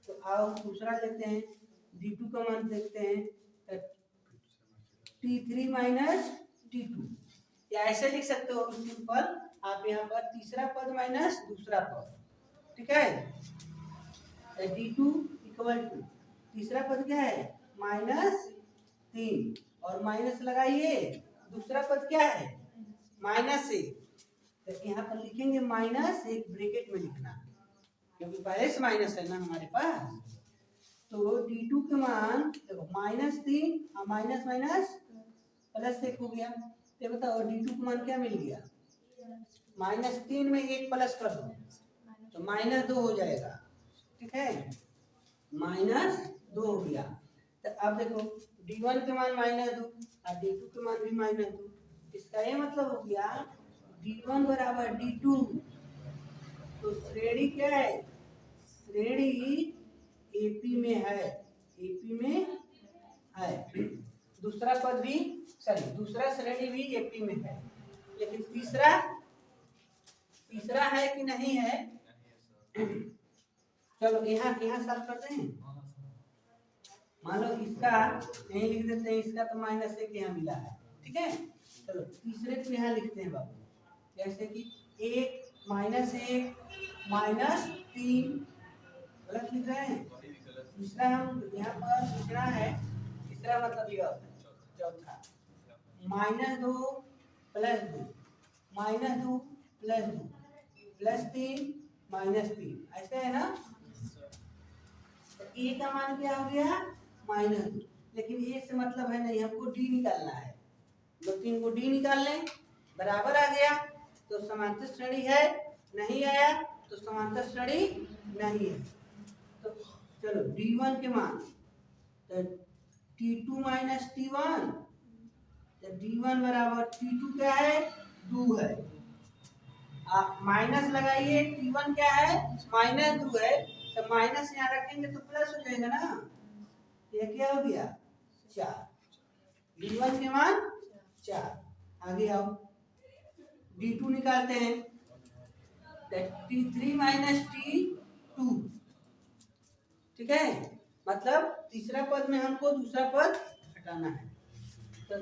तो आओ दूसरा लेते हैं, D2 का मान देखते हैं, T3 माइनस T2, या ऐसे लिख सकते हो सिंपल, आप यहाँ पर तीसरा पद माइनस दूसरा पद। ठीक है, D2 इक्वल टू तीसरा पद क्या है -3 और माइनस लगाइए, दूसरा पद क्या है -1, तो यहाँ पर लिखेंगे -1 ब्रैकेट में लिखना, क्योंकि पहले से माइनस है ना हमारे पास। तो D2 के मान देखो -3 और माइनस माइनस +1 हो गया। ये बताओ D2 का मान क्या मिल गया? -3 में 1 प्लस कर दो तो -2 हो जाएगा। ठीक है, -2 हो गया। तो अब देखो D1 के मान -2 और D2 के मान भी -2। इसका ये मतलब हो गया D1 बराबर D2। तो श्रेणी क्या है? श्रेणी AP में है, AP में है। दूसरा पद भी दूसरा श्रेणी भी AP में है, लेकिन तीसरा है कि नहीं है? चलो यहाँ सॉल्व करते हैं। मान लो इसका यहीं लिख देते हैं, इसका तो -1 यहाँ मिला है। ठीक है, चलो तीसरे को यहाँ लिखते हैं बाबू, जैसे कि 1 -1 -3 गलत लिख रहे हैं। तीसरा हम यहाँ पर लिखना है, तीसरा मतलब यह चौथा -2 +2 -2 +2 +3 -3 ऐसे है ना। तो ए का मान क्या हो गया? -2, लेकिन ए से मतलब है नहीं, हमको डी निकालना है। दो तीन को डी निकाल लें, बराबर आ गया तो समांतर श्रेणी है, नहीं आया तो समांतर श्रेणी नहीं है। तो चलो D1 के मान तो T2 - T1, तो D1 बराबर T2 क्या है? 2 है। आप माइनस लगाइए, T1 क्या है? -2 है, तो माइनस यहाँ रखेंगे तो प्लस हो जाएगा ना। ये क्या हो गया? 4। D1 के मान 4। आगे आओ D2 निकालते हैं, T3 - T2। ठीक है, मतलब तीसरा पद में हमको दूसरा पद हटाना है। तो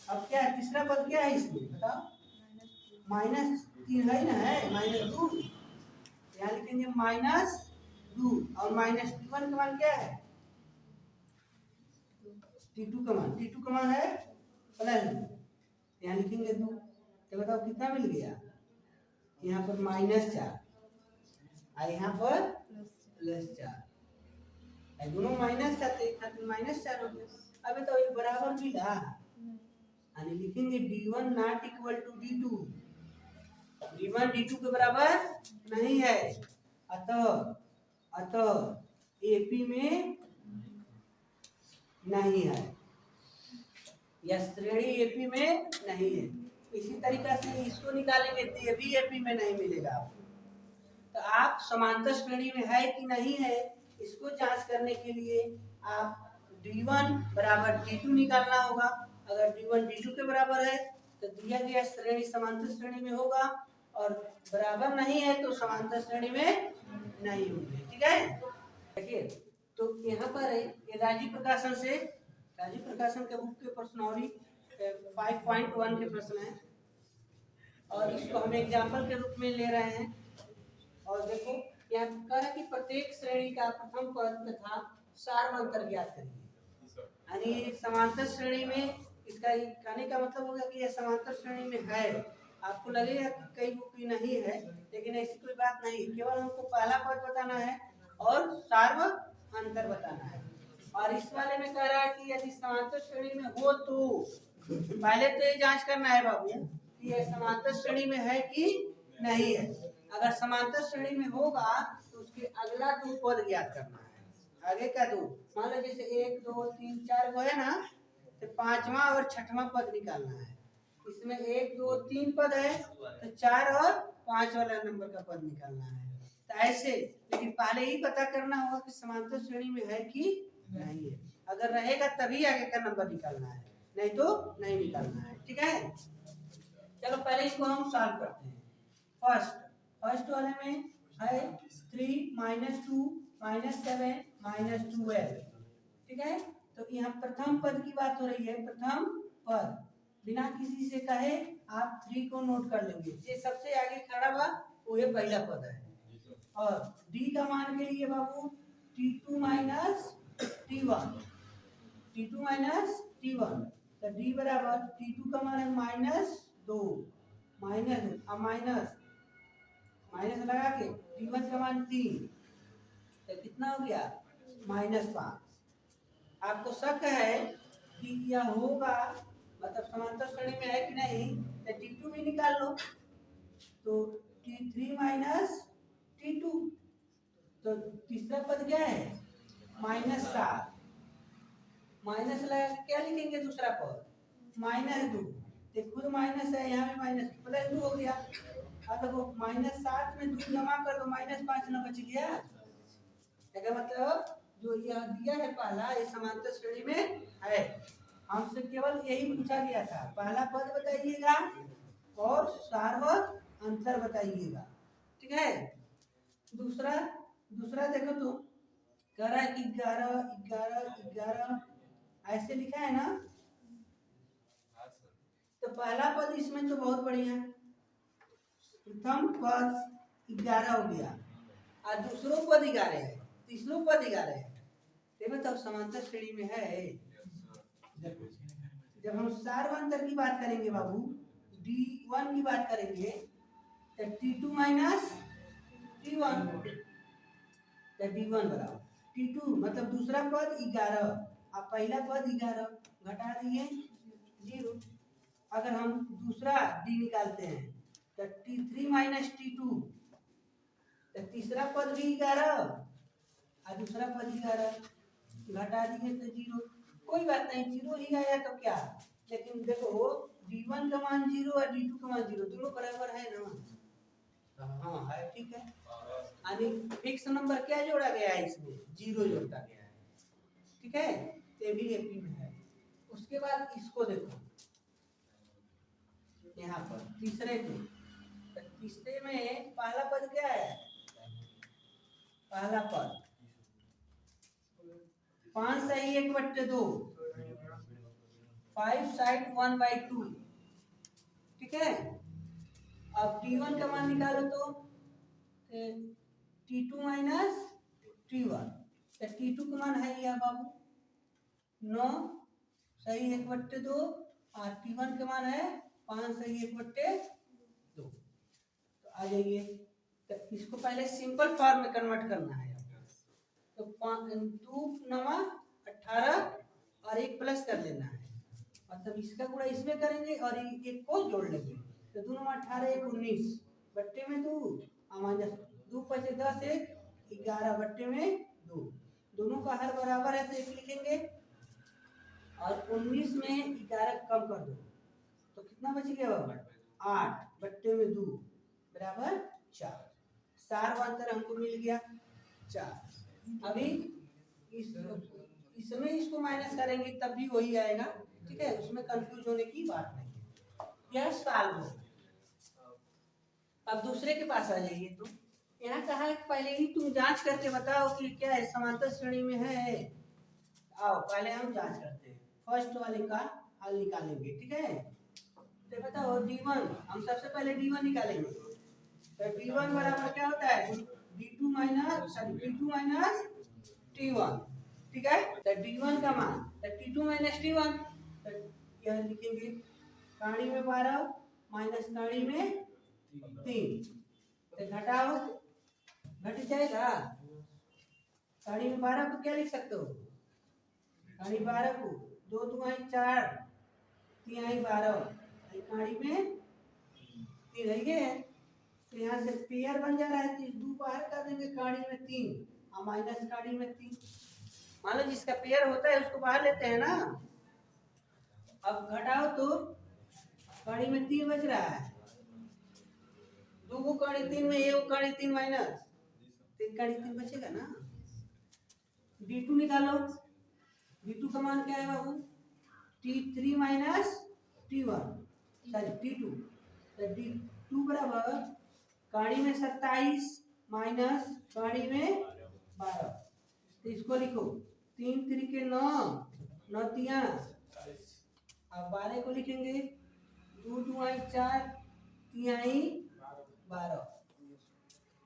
अब क्या है? तीसरा पद क्या है इसमें बताओ? -3 है ना, है -2। यहाँ लिखेंगे -2 और -T1 का मान क्या है? T2 का मान है +2, यहाँ लिखेंगे 2। तो बताओ कितना मिल गया? यहाँ पर -4 और यहाँ पर +4, दोनों माइनस था तो एक हाथ में -4 हो गया। अब तो ये बराबर मिला, यानी लिखेंगे D1 not equal to D2। D1 D2 के बराबर नहीं है, अतः AP में नहीं है, यह श्रेणी AP में नहीं है। इसी तरीका से इसको निकालेंगे तो ये भी AP में नहीं मिलेगा आपको। तो आप समांतर श्रेणी में है कि नहीं है, इसको जांच करने के लिए आप D1 बराबर D2 निकालना होगा। अगर D1 D2 के बराबर है तो दिया गया श्रेणी समांतर श्रेणी में होगा, और बराबर नहीं है तो समांतर श्रेणी में नहीं होंगे। ठीक है, देखिए तो यहाँ पर ये राजीव प्रकाशन के बुक के प्रश्नावली 5.1 के प्रश्न है, और इसको हम एग्जाम्पल के रूप में ले रहे हैं। और देखो यहाँ कह रहा कि प्रत्येक श्रेणी का प्रथम पद तथा सार्वंतर ज्ञात करिए। यानी समांतर श्रेणी में, इसका कहने का मतलब होगा कि यह समांतर श्रेणी में है। आपको लगेगा कि कई की नहीं है, लेकिन ऐसी कोई बात नहीं, केवल हमको पहला पद बताना है और सार्वंतर बताना है। और इस वाले में कह रहा है कि यदि समांतर श्रेणी में हो तो पहले तो ये जांच करना है बाबू कि यह समांतर श्रेणी में है कि नहीं है। अगर समांतर श्रेणी में होगा तो उसके अगला 2 पद ज्ञात करना है। आगे का 2, मान लो जैसे 1 2 3 4 को है ना, तो 5वां और 6वां पद निकालना है। इसमें 1 2 3 पद है तो 4 और 5 वाला नंबर का पद निकालना है। तो ऐसे, लेकिन पहले ही पता करना होगा कि समांतर श्रेणी में है कि नहीं है। अगर रहेगा तभी आगे का नंबर निकालना है, नहीं तो नहीं निकालना है। ठीक है, चलो पहले इसको हम सॉल्व करते हैं। फर्स्ट वाले में है 3 -2 -7 -12। ठीक है, तो यहाँ प्रथम पद की बात हो रही है। प्रथम पद बिना किसी से कहे आप 3 को नोट कर लेंगे, ये सबसे आगे खड़ा हुआ वो ये पहला पद है। और D का मान के लिए बाबू T2 - T1, तो D बराबर T2 का मान है -2 माइनस लगा के D1 का मान 3, तो कितना हो गया -5। आपको शक है कि यह होगा मतलब समांतर श्रेणी में है कि नहीं, तो T2 भी निकाल लो। तो T3 माइनस T2, तो तीसरा पद क्या है -7, माइनस लगा के क्या लिखेंगे दूसरा पद -2, तो खुद माइनस है यहाँ भी माइनस +2 हो गया। अब देखो -7 में 2 जमा कर दो -5 ना बच गया। क्या मतलब जो यह दिया है पहला ये समांतर श्रेणी में है, हमसे केवल यही पूछा गया था, पहला पद बताइएगा और सार्वत्रिक अंतर बताइएगा, ठीक है। दूसरा देखो तो कह रहा है कि 11 ऐसे लिखा है ना, तो पहला पद इसमें तो बहुत बढ़िया, प्रथम पद 11 हो गया और दूसरों पद 11 है, तीसरों पद 11 है, देखो तब समांतर श्रेणी में है। जब हम सार्वत्रिक की बात करेंगे बाबू, D1 की बात करेंगे तो T2 माइनस T1, तो D1 बराबर T2 मतलब दूसरा पद 11 और पहला पद 11 घटा दिए 0। अगर हम दूसरा D निकालते हैं तो T3 माइनस T2, तो तीसरा पद भी 11 और दूसरा पद 11 घटा दिए तो 0। कोई बात नहीं, 0 ही आया तो क्या, लेकिन देखो D1 का मान 0 और D2 का मान 0 दोनों बराबर है ना, हाँ है, ठीक है। यानी फिक्स नंबर क्या जोड़ा गया है इसमें 0 जोड़ा गया है, ठीक है, ये भी एपी में है। उसके बाद इसको देखो यहाँ पर तीसरे में, तो तीसरे में पहला पद क्या है, पहला पद 5 सही 1/2, 5 साइड 1/2, ठीक है। अब T1 का मान निकालो तो T2 माइनस T1, तो T2 का मान है यह बाबू 9 सही 1/2 और T1 का मान है 5 सही 1/2। तो आ जाइए, तो इसको पहले सिंपल फॉर्म में कन्वर्ट करना है, तो 2 9 18 और 1 प्लस कर लेना है, मतलब इसका गुणा इसमें करेंगे और एक को जोड़ लेंगे, तो 2 9 18 1 19 बट्टे में 2 माइनस 2 5 10 1 11 बट्टे में 2, दोनों का हर बराबर है तो 1 लिखेंगे और 19 में 11 कम कर दो तो कितना बच गया बाबा 8 बट्टे में 2 बराबर 4, सार्वत्रिक हमको मिल गया 4। अभी इसमें इसको माइनस करेंगे तब भी वही आएगा, ठीक है, उसमें कंफ्यूज होने की बात नहीं है, यह सॉल्व हो। अब दूसरे के पास आ जाइए, तो यहाँ कहा है पहले ही तुम जांच करके बताओ कि क्या है समांतर श्रेणी में है। आओ पहले हम जांच करते हैं, फर्स्ट वाले का हल निकालेंगे, ठीक है। तो बताओ D1, हम सबसे पहले D1 निकालेंगे, तो D1 बराबर क्या होता है D2 माइनस T1, ठीक है। तो D1 का मान तो T2 माइनस T1, तो यह लिखेंगे काड़ी में 12 माइनस काड़ी में 3, तो घटाओ घट जाएगा, काड़ी में 12 को क्या लिख सकते हो, काड़ी 12 को 2 दूनी 4 3 12, काड़ी में 3 है, तो यहाँ से पेयर बन जा रहा है, 2 बाहर कर देंगे काड़ी में 3 और माइनस काड़ी में 3, मान लो जिसका पेयर होता है उसको बाहर लेते हैं ना। अब घटाओ तो काड़ी में 3 बच रहा है, 2 को काड़ी 3 में 1 काड़ी 3 माइनस 3 काड़ी 3 बचेगा ना। D2 निकालो, D2 का मान क्या है बाबू T3 minus T1 sorry T2, तो D2 बराबर काड़ी में 27 माइनस काड़ी में 12, तो इसको लिखो 3 3 9 9 3 अब 12 को लिखेंगे 2 2 4 3 12,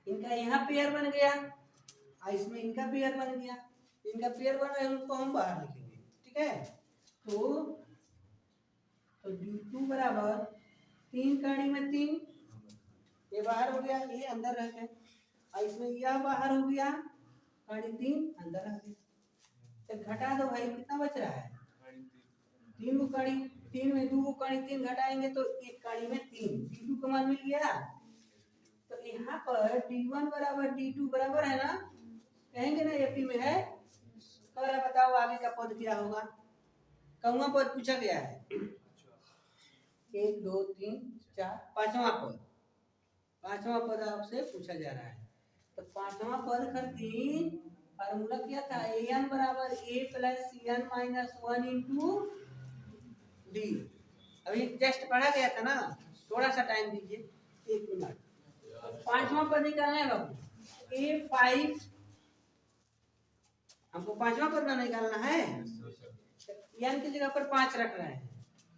इनका यहाँ पेयर बन गया और इसमें इनका पेयर बन गया, इनका पेयर बन रहा है उनको हम बाहर लिखेंगे, ठीक है। तो D2 बराबर 3 काड़ी में 3, ये बाहर हो गया ये अंदर रह गया, और इसमें यह बाहर हो गया, काड़ी 3 अंदर आ गया। तो घटा दो भाई, कितना बच रहा है? 3 को काड़ी 3 में 2 को काड़ी 3 घटाएंगे तो एक काड़ी में 3, d2 का मान मिल गया। तो यहाँ पर d1 बराबर d2 बराबर है ना, कहेंगे ना एपी में है। कह रहा बताओ आगे का पद क्या होगा? कौवा पद पूछा गया है। 1 2 3 4 पांचवा पद, पांचवा पद आपसे पूछा जा रहा है। तो पांचवा पद खातिर फार्मूला क्या था? an बराबर a plus n minus 1 into D. अभी जस्ट पढ़ा गया था ना, थोड़ा सा टाइम दीजिए, 1 मिनट। पांचवा पद निकालना है बाबू, a5 हमको पांचवा पद ना निकालना है। n की जगह पर 5 रख रहे हैं।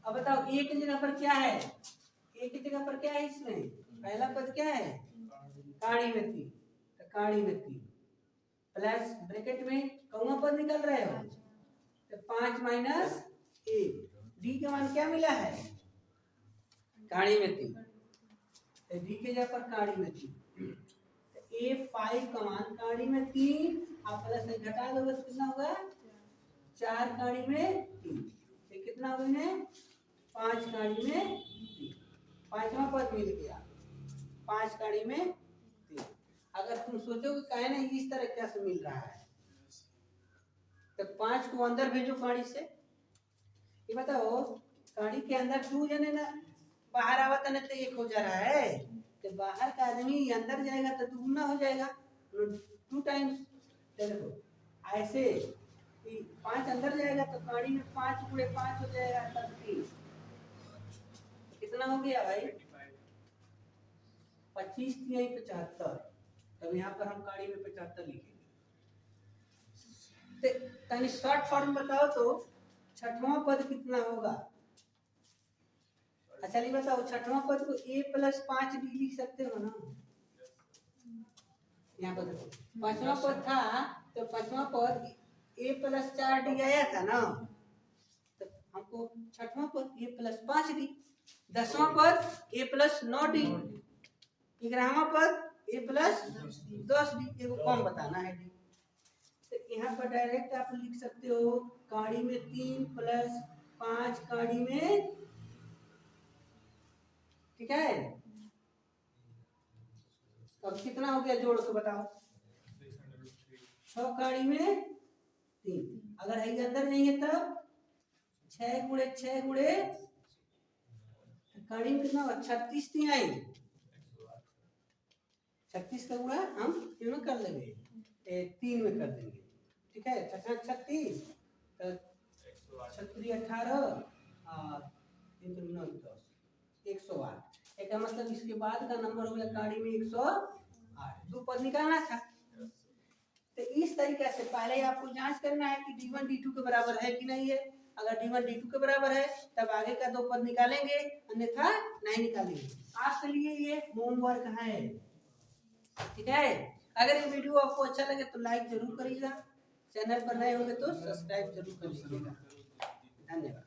अब बताओ a की जगह पर क्या है? a की जगह पर क्या है? इसमें पहला पद क्या है? काड़ी में 3, तो काड़ी में 3 प्लस ब्रैकेट में कौन पद निकल रहे हो, तो 5 माइनस 1, डी का मान क्या मिला है? काड़ी में 3, तो डी के जगह पर काड़ी में 3, तो a5 का मान काड़ी में 3 आप प्लस से घटा दोगे तो कितना होगा? 4 काड़ी में 3, तो कितना होगा इन्हें? 5 काड़ी में 3, पांचवा पद मिल गया, 5 काड़ी में 3। अगर तुम सोचोगे काहे ना इस तरह कैसे मिल रहा है, तो 5 को अंदर भेजो काड़ी से। ये बताओ काड़ी के अंदर 2 जने ना बाहर आवत है तो 1 हो जा रहा है, तो बाहर का आदमी अंदर जाएगा तो 2 गुना हो जाएगा, 2 टाइम्स। देखो ऐसे 5 अंदर जाएगा तो काड़ी में 5 गुणे 5 हो जाएगा, 30। कितना हो गया भाई? 25 3 75। तब यहाँ पर हम काड़ी में 75 लिखेंगे। तनी शॉर्ट फॉर्म बताओ तो छठवां पद कितना होगा? अच्छा ये बताओ छठवां पद को a प्लस 5 डी लिख सकते हो ना? यहाँ पर देखो पांचवा पद था, तो पांचवा पद a प्लस 4 डी आया था ना, तो हमको छठवां पद a प्लस 5 डी, 10वां पद a प्लस 9 डी, 11वां पद a प्लस 10 डी, एगो कम बताना है डी। तो यहाँ पर डायरेक्ट आप लिख सकते हो काड़ी में 3 प्लस 5 काड़ी में, ठीक है। अब कितना हो गया जोड़ के बताओ? 6 काड़ी में 3, अगर है अंदर नहीं है तब 6 गुणे 6 गुणे काड़ी में कितना होगा? 36 3 आएगी, 36 का गुणा हम क्यों ना कर लेंगे, 3 में कर देंगे, ठीक है। 36 36 18 और 3 9 10 108। इसका मतलब इसके बाद का नंबर हो गया काड़ी में 108। 2 पद निकालना था। तो इस तरीके से पहले आपको जांच करना है कि d1 d2 के बराबर है कि नहीं है। अगर d1 d2 के बराबर है तब आगे का 2 पद निकालेंगे, अन्यथा नहीं निकालेंगे। आपके लिए ये होमवर्क है, ठीक है। अगर ये वीडियो आपको अच्छा लगे तो लाइक जरूर करिएगा, चैनल पर नए होंगे तो सब्सक्राइब जरूर कर लीजिएगा। धन्यवाद।